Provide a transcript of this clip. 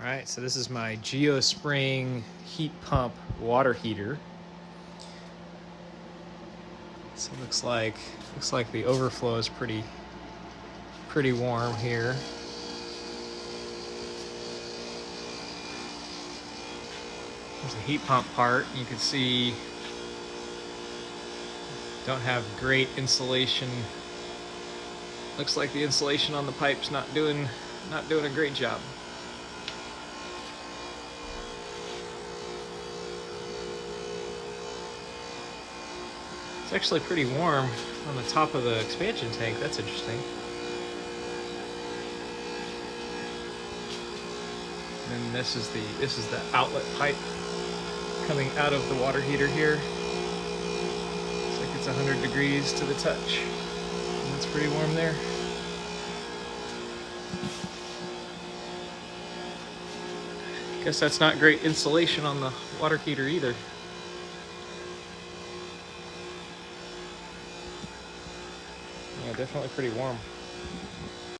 All right, so this is my GeoSpring heat pump water heater. So it looks like the overflow is pretty warm here. There's the heat pump part. You can see don't have great insulation. Looks like the insulation on the pipe's not doing a great job. It's actually pretty warm on the top of the expansion tank. That's interesting. And then this is the outlet pipe coming out of the water heater here. Looks like it's 100 degrees to the touch. And it's pretty warm there. Guess that's not great insulation on the water heater either. Yeah, definitely pretty warm.